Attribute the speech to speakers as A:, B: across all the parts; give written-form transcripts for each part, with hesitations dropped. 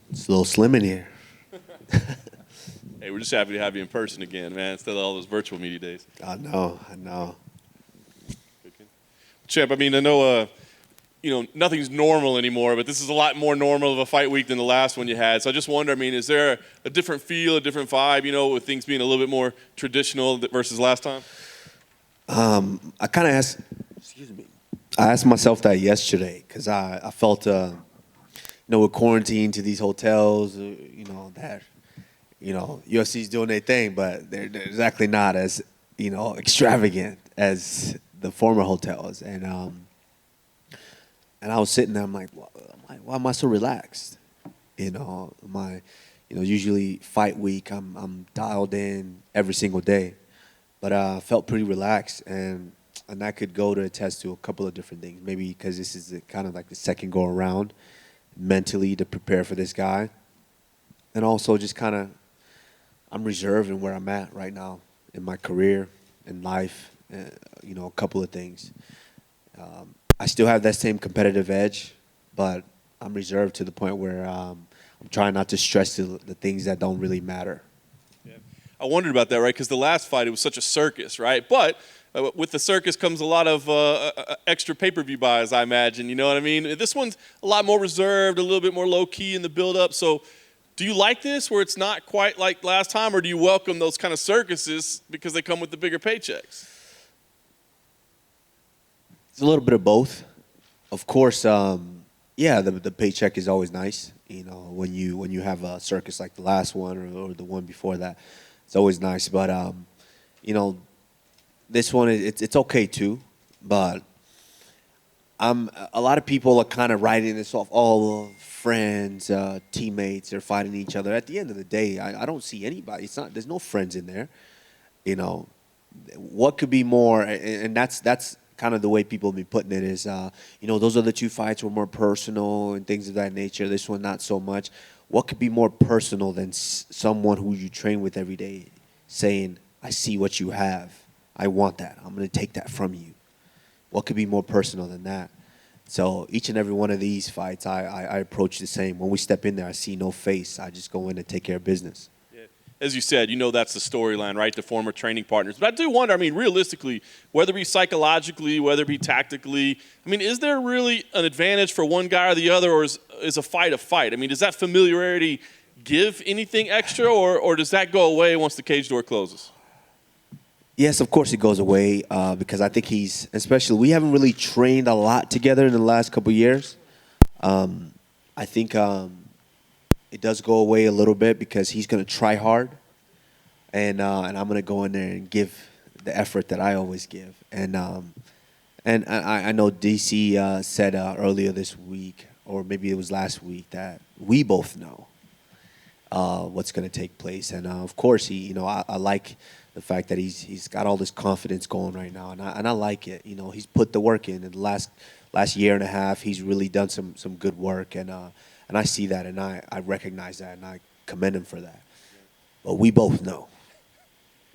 A: It's a little slim in here.
B: Hey, we're just happy to have you in person again, man, instead of all those virtual media days.
A: I know, I know.
B: Champ, I mean, I know, nothing's normal anymore, but this is a lot more normal of a fight week than the last one you had. So I just wonder, I mean, is there a different feel, a different vibe, with things being a little bit more traditional versus last time?
A: I kind of asked, excuse me, I asked myself that yesterday because I felt, we're quarantined to these hotels, that, UFC's doing their thing, but they're exactly not as, extravagant as the former hotels. And I was sitting there, I'm like, why am I so relaxed? Usually fight week, I'm dialed in every single day. But I felt pretty relaxed, and that could go to attest to a couple of different things. Maybe because this is kind of like the second go around mentally to prepare for this guy. And also just kind of, I'm reserved in where I'm at right now in my career, in life, a couple of things. I still have that same competitive edge, but I'm reserved to the point where I'm trying not to stress the things that don't really matter.
B: I wondered about that, right? Because the last fight, it was such a circus, right? But with the circus comes a lot of extra pay-per-view buys, I imagine. You know what I mean? This one's a lot more reserved, a little bit more low-key in the build-up. So do you like this where it's not quite like last time, or do you welcome those kind of circuses because they come with the bigger paychecks?
A: It's a little bit of both. Of course, the paycheck is always nice. When you have a circus like the last one or the one before that, it's always nice. But this one it's okay too. But a lot of people are kind of writing this off. All friends, teammates are fighting each other. At the end of the day, I don't see anybody. There's no friends in there. What could be more? And that's kind of the way people have been putting it is, those other two fights were more personal and things of that nature. This one, not so much. What could be more personal than someone who you train with every day saying, I see what you have. I want that. I'm going to take that from you. What could be more personal than that? So each and every one of these fights, I approach the same. When we step in there, I see no face. I just go in and take care of business.
B: As you said, that's the storyline, right? The former training partners. But I do wonder, I mean, realistically, whether it be psychologically, whether it be tactically, I mean, is there really an advantage for one guy or the other, or is a fight a fight? I mean, does that familiarity give anything extra, or does that go away once the cage door closes?
A: Yes, of course it goes away because I think especially, we haven't really trained a lot together in the last couple of years. I think it does go away a little bit because he's going to try hard, and I'm going to go in there and give the effort that I always give. And I know DC said earlier this week, or maybe it was last week, that we both know what's going to take place. And of course, I like the fact that he's got all this confidence going right now, and I like it. He's put the work in the last year and a half. He's really done some good work, and I see that, and I recognize that, and I commend him for that. But we both know.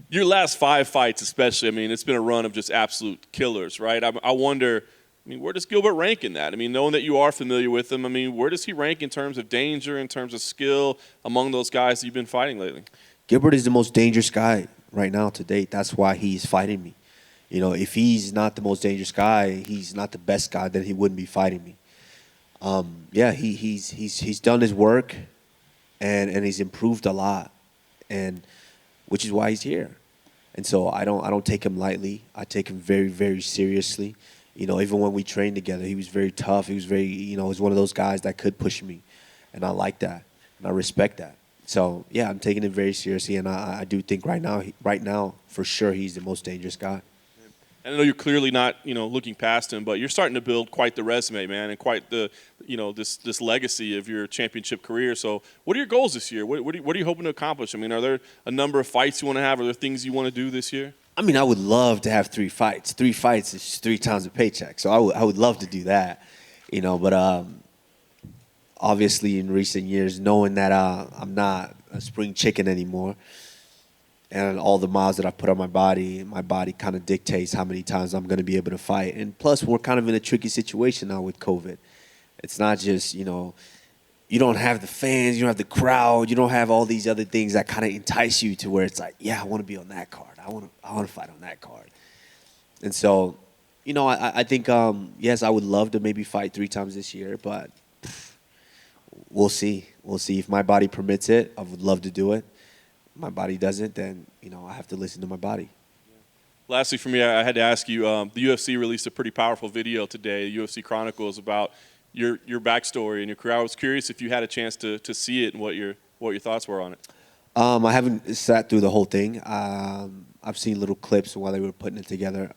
B: Your last 5 fights especially, I mean, it's been a run of just absolute killers, right? I wonder, where does Gilbert rank in that? I mean, knowing that you are familiar with him, where does he rank in terms of danger, in terms of skill, among those guys that you've been fighting lately?
A: Gilbert is the most dangerous guy right now to date. That's why he's fighting me. If he's not the most dangerous guy, he's not the best guy, then he wouldn't be fighting me. He's done his work, and he's improved a lot, and which is why he's here. And so I don't take him lightly. I take him very, very seriously. Even when we trained together, he was very tough. He was very, he's one of those guys that could push me, and I like that, and I respect that. So yeah, I'm taking it very seriously, and I do think right now for sure he's the most dangerous guy.
B: I know you're clearly not, looking past him, but you're starting to build quite the resume, man, and quite the, this legacy of your championship career. So what are your goals this year? What are you hoping to accomplish? Are there a number of fights you want to have? Are there things you want to do this year?
A: I would love to have 3 fights. 3 fights is 3 times a paycheck. So I would love to do that, but obviously in recent years, knowing that I'm not a spring chicken anymore, and all the miles that I put on my body kind of dictates how many times I'm going to be able to fight. And plus, we're kind of in a tricky situation now with COVID. It's not just, you know, you don't have the fans, you don't have the crowd, you don't have all these other things that kind of entice you to where it's like, yeah, I want to be on that card. I want to fight on that card. And so, you know, I think, yes, I would love to maybe fight 3 times this year, but we'll see. We'll see. If my body permits it, I would love to do it. If my body doesn't, then, you know, I have to listen to my body.
B: Lastly, for me, I had to ask you, the UFC released a pretty powerful video today, UFC Chronicles, about your backstory and your career. I was curious if you had a chance to see it and what your thoughts were on it.
A: I haven't sat through the whole thing. I've seen little clips while they were putting it together.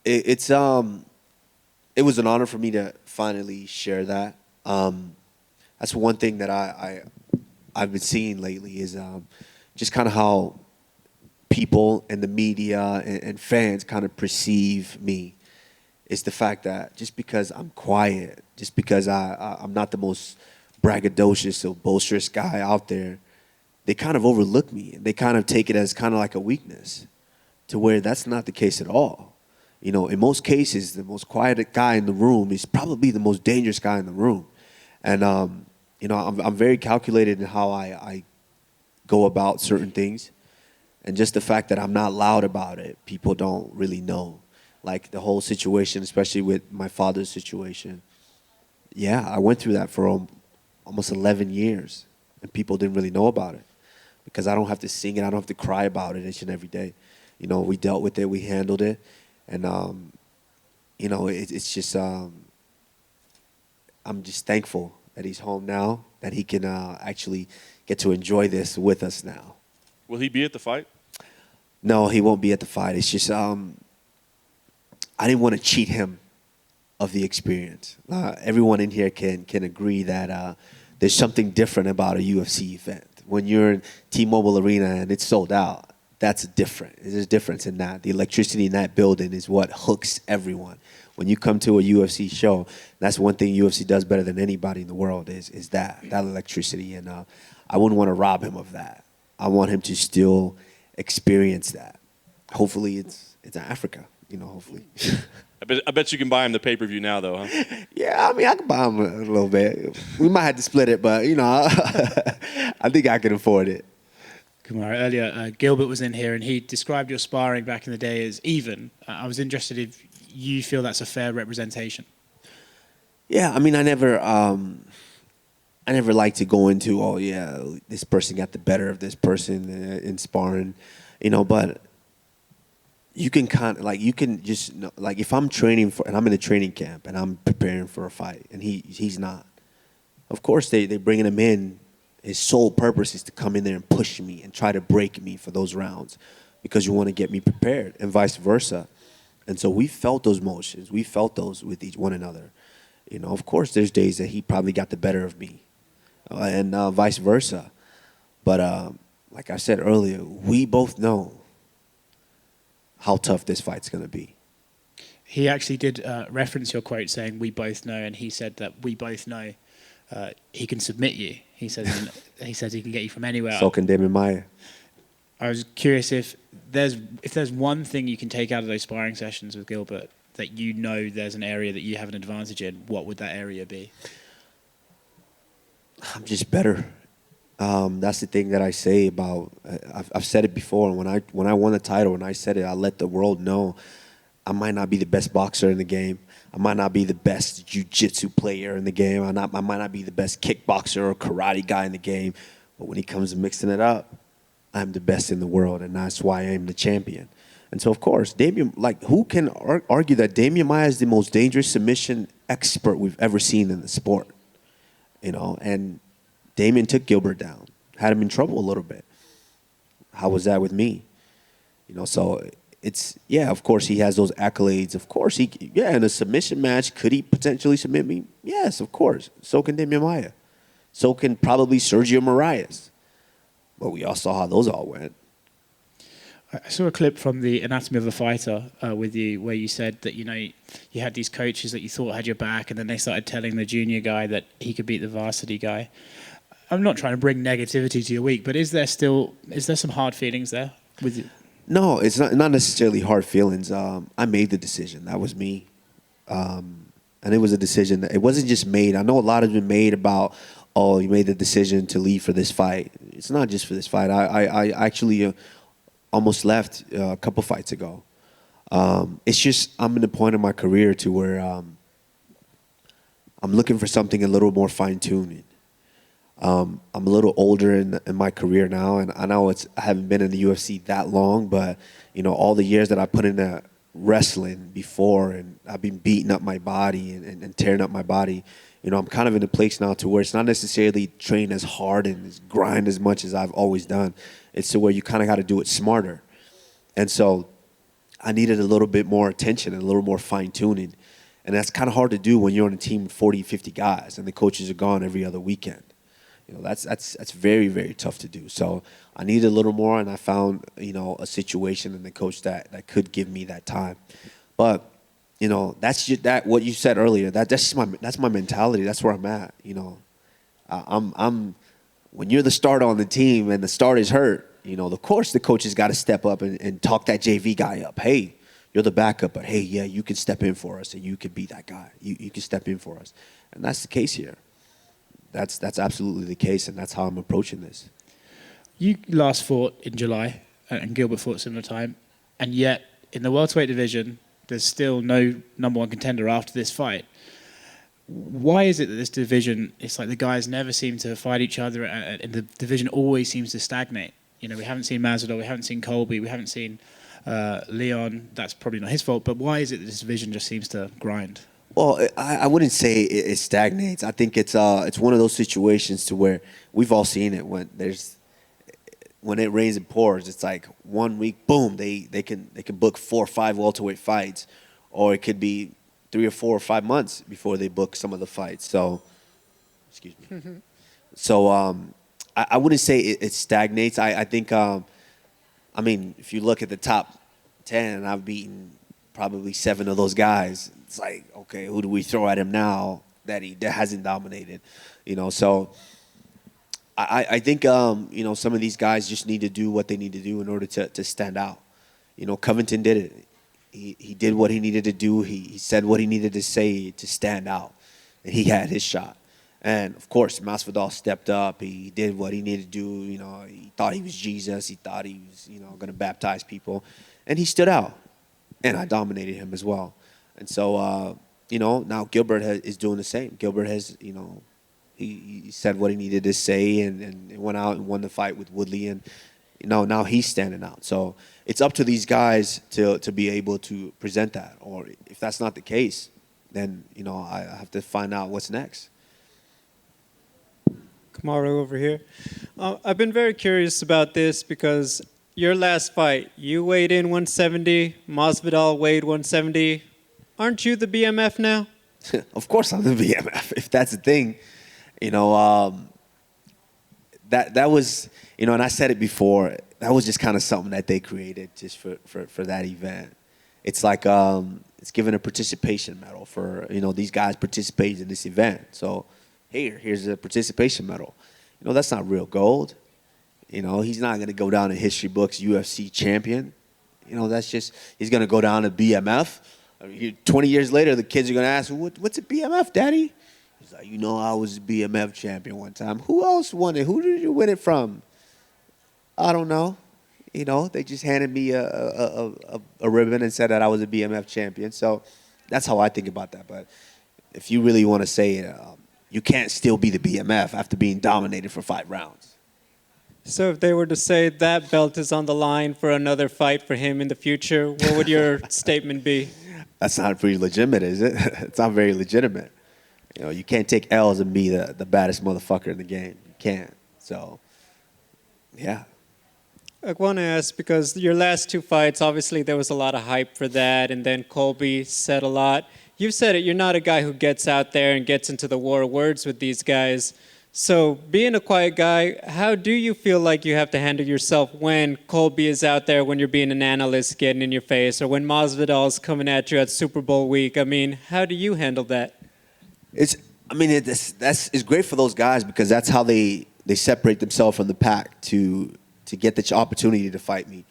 A: It was an honor for me to finally share that. That's one thing that I've been seeing lately is just kind of how people and the media and fans kind of perceive me. It's the fact that just because I'm quiet, just because I'm not the most braggadocious or boisterous guy out there, they kind of overlook me. They kind of take it as kind of like a weakness, to where that's not the case at all. You know, in most cases, the most quiet guy in the room is probably the most dangerous guy in the room. And, you know, I'm very calculated in how I go about certain things. And just the fact that I'm not loud about it, people don't really know. Like the whole situation, especially with my father's situation. Yeah, I went through that for almost 11 years. And people didn't really know about it. Because I don't have to sing it. I don't have to cry about it each and every day. You know, we dealt with it. We handled it. And, you know, it's just, I'm just thankful that he's home now, that he can actually get to enjoy this with us now.
B: Will he be at the fight?
A: No, he won't be at the fight. It's just, I didn't want to cheat him of the experience. Everyone in here can agree that there's something different about a UFC event. When you're in T-Mobile Arena and it's sold out, that's different. There's a difference in that. The electricity in that building is what hooks everyone. When you come to a UFC show, that's one thing UFC does better than anybody in the world is that electricity. And I wouldn't want to rob him of that. I want him to still experience that. Hopefully it's in Africa, you know, hopefully.
B: I bet you can buy him the pay-per-view now, though, huh?
A: Yeah, I mean, I can buy him a little bit. We might have to split it, but, you know, I think I can afford it.
C: Kamaru, earlier, Gilbert was in here and he described your sparring back in the day as even. I was interested if you feel that's a fair representation.
A: Yeah, I mean, I never like to go into, oh yeah, this person got the better of this person in sparring, you know. But you can kind of you can just like if I'm training for and I'm in a training camp and I'm preparing for a fight and he's not. Of course, they bringing him in. His sole purpose is to come in there and push me and try to break me for those rounds because you want to get me prepared and vice versa. And so we felt those motions. We felt those with one another. You know, of course, there's days that he probably got the better of me and vice versa. But like I said earlier, we both know how tough this fight's going to be.
C: He actually did reference your quote saying, "We both know," and he said that we both know he can submit you. He says he can get you from anywhere.
A: So can Damian Maia.
C: I was curious if there's one thing you can take out of those sparring sessions with Gilbert that you know there's an area that you have an advantage in. What would that area be?
A: I'm just better. That's the thing that I say about. I've said it before. When I won the title, and I said it, I let the world know I might not be the best boxer in the game. I might not be the best jiu-jitsu player in the game. I might not be the best kickboxer or karate guy in the game. But when it comes to mixing it up, I'm the best in the world, and that's why I am the champion. And so, of course, Damian, who can argue that Damian Maia is the most dangerous submission expert we've ever seen in the sport? You know, and Damian took Gilbert down, had him in trouble a little bit. How was that with me? You know, so it's, yeah, of course he has those accolades. Of course, in a submission match, could he potentially submit me? Yes, of course. So can Damian Maia. So can probably Sergio Moraes. But we all saw how those all went.
C: I saw a clip from the Anatomy of a Fighter with you where you said that, you know, you had these coaches that you thought had your back and then they started telling the junior guy that he could beat the varsity guy. I'm not trying to bring negativity to your week, but is there some hard feelings there with you?
A: No, it's not necessarily hard feelings. I made the decision. That was me. And it was a decision that it wasn't just made. I know a lot has been made about, oh, you made the decision to leave for this fight. It's not just for this fight. I actually almost left a couple fights ago. It's just I'm in a point in my career to where I'm looking for something a little more fine-tuning. I'm a little older in my career now, and I know I haven't been in the UFC that long, but all the years that I put into wrestling before, and I've been beating up my body and tearing up my body. I'm kind of in a place now to where it's not necessarily train as hard and grind as much as I've always done. It's to where you kind of got to do it smarter. And so I needed a little bit more attention and a little more fine-tuning. And that's kind of hard to do when you're on a team of 40, 50 guys and the coaches are gone every other weekend. That's very, very tough to do. So I needed a little more, and I found, a situation and the coach that could give me that time. But, that's just what you said earlier. That's my mentality. That's where I'm at. I'm when you're the starter on the team and the starter's hurt, of course the coach has got to step up and talk that JV guy up. Hey, you're the backup, but hey, yeah, you can step in for us and you could be that guy. You can step in for us. And that's the case here. That's absolutely the case, and that's how I'm approaching this.
C: You last fought in July, and Gilbert fought similar time, and yet in the welterweight division, there's still no number one contender after this fight. Why is it that this division, it's like the guys never seem to fight each other, and the division always seems to stagnate? We haven't seen Masvidal, we haven't seen Colby, we haven't seen Leon. That's probably not his fault, but why is it that this division just seems to grind?
A: Well, I wouldn't say it stagnates. I think it's one of those situations to where we've all seen it when it rains and pours. It's like 1 week, boom, they can book 4 or 5 welterweight fights, or it could be 3 or 4 or 5 months before they book some of the fights. So, excuse me. So I wouldn't say it stagnates. I think if you look at the top 10, I've beaten probably 7 of those guys. It's like, okay, who do we throw at him now that hasn't dominated? So I think some of these guys just need to do what they need to do in order to stand out. Covington did it. He did what he needed to do. He said what he needed to say to stand out, and he had his shot. And of course, Masvidal stepped up. He did what he needed to do. He thought he was Jesus. He thought he was going to baptize people, and he stood out. And I dominated him as well. And so, now Gilbert is doing the same. Gilbert has, he said what he needed to say and went out and won the fight with Woodley. And, now he's standing out. So it's up to these guys to be able to present that. Or if that's not the case, then, I have to find out what's next.
D: Kamaru over here. I've been very curious about this because your last fight, you weighed in 170, Masvidal weighed 170. Aren't you the BMF now?
A: Of course I'm the BMF, if that's the thing. That was, and I said it before, that was just kind of something that they created just for that event. It's like it's giving a participation medal for, these guys participated in this event. So here's a participation medal. That's not real gold. He's not going to go down in history books UFC champion. That's just, he's going to go down to BMF. 20 years later, the kids are going to ask, what's a BMF, Daddy? He's like, I was a BMF champion one time. Who else won it? Who did you win it from? I don't know. They just handed me a ribbon and said that I was a BMF champion. So that's how I think about that. But if you really want to say it, you can't still be the BMF after being dominated for 5 rounds.
D: So if they were to say that belt is on the line for another fight for him in the future, what would your statement be?
A: That's not pretty legitimate, is it? It's not very legitimate. You can't take L's and be the baddest motherfucker in the game. You can't. So, yeah.
D: I want to ask, because your last 2 fights, obviously there was a lot of hype for that, and then Colby said a lot. You've said it, you're not a guy who gets out there and gets into the war of words with these guys. So being a quiet guy, how do you feel like you have to handle yourself when Colby is out there, when you're being an analyst getting in your face, or when Masvidal is coming at you at Super Bowl week? I mean, how do you handle that?
A: It's great for those guys because that's how they they separate themselves from the pack to get the opportunity to fight me.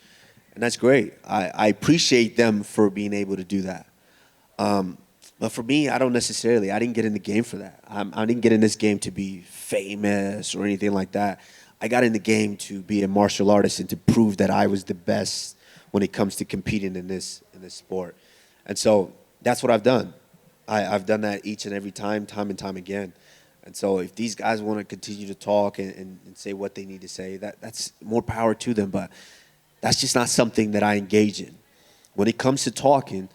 A: And that's great. I appreciate them for being able to do that. But for me, I don't necessarily. I didn't get in the game for that. I didn't get in this game to be famous or anything like that. I got in the game to be a martial artist and to prove that I was the best when it comes to competing in this sport. And so that's what I've done. I've done that each and every time and time again. And so if these guys want to continue to talk and say what they need to say, that's more power to them. But that's just not something that I engage in. When it comes to talking,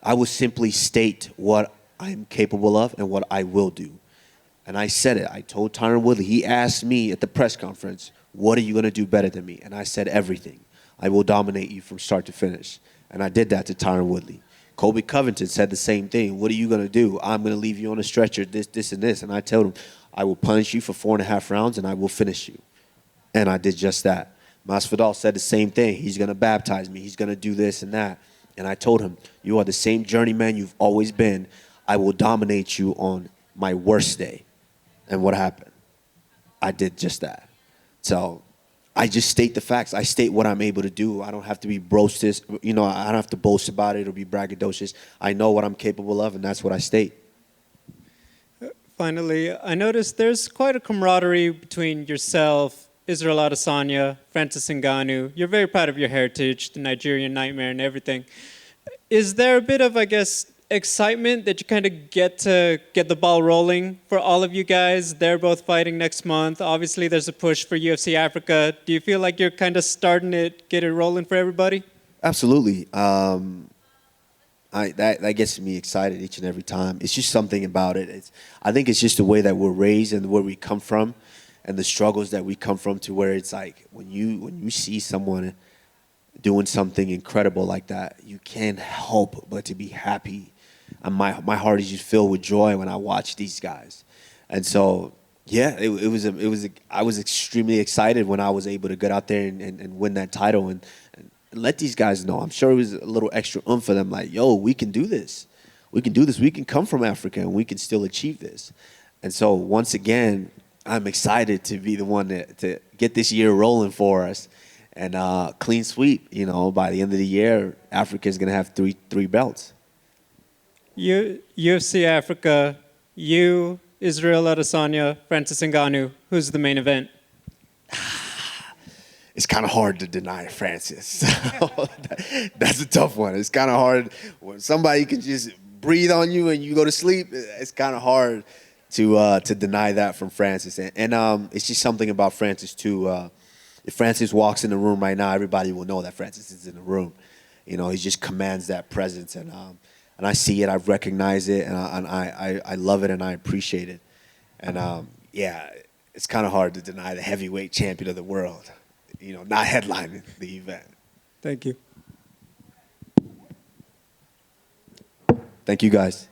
A: I will simply state what I'm capable of and what I will do. And I said it. I told Tyron Woodley. He asked me at the press conference, what are you going to do better than me? And I said everything. I will dominate you from start to finish. And I did that to Tyron Woodley. Colby Covington said the same thing. What are you going to do? I'm going to leave you on a stretcher, this, and this. And I told him, I will punish you for 4.5 rounds and I will finish you. And I did just that. Masvidal said the same thing. He's going to baptize me. He's going to do this and that. And I told him, you are the same journeyman you've always been. I will dominate you on my worst day. And what happened? I did just that. So I just state the facts. I state what I'm able to do. I don't have to be boastous. I don't have to boast about it or be braggadocious. I know what I'm capable of, and that's what I state.
D: Finally, I noticed there's quite a camaraderie between yourself, Israel Adesanya, Francis Ngannou. You're very proud of your heritage, the Nigerian Nightmare and everything. Is there a bit of, I guess, excitement that you kind of get to get the ball rolling for all of you guys? They're both fighting next month. Obviously, there's a push for UFC Africa. Do you feel like you're kind of starting it, get it rolling for everybody?
A: Absolutely. That gets me excited each and every time. It's just something about it. I think it's just the way that we're raised and where we come from and the struggles that we come from, to where it's like when you see someone doing something incredible like that, you can't help but to be happy. And my heart is just filled with joy when I watch these guys. And so, yeah, I was extremely excited when I was able to get out there and win that title and let these guys know. I'm sure it was a little extra for them, like, yo, we can do this. We can do this. We can come from Africa and we can still achieve this. And so once again, I'm excited to be the one to get this year rolling for us. And clean sweep, by the end of the year, Africa is going to have three belts.
D: UFC Africa, you, Israel Adesanya, Francis Ngannou. Who's the main event?
A: It's kind of hard to deny Francis. That's a tough one. It's kind of hard when somebody can just breathe on you and you go to sleep. It's kind of hard to deny that from Francis. And it's just something about Francis too. If Francis walks in the room right now, everybody will know that Francis is in the room. He just commands that presence, and I see it, I recognize it, and I love it, and I appreciate it. And yeah, it's kind of hard to deny the heavyweight champion of the world, not headlining the event.
D: Thank you.
A: Thank you, guys.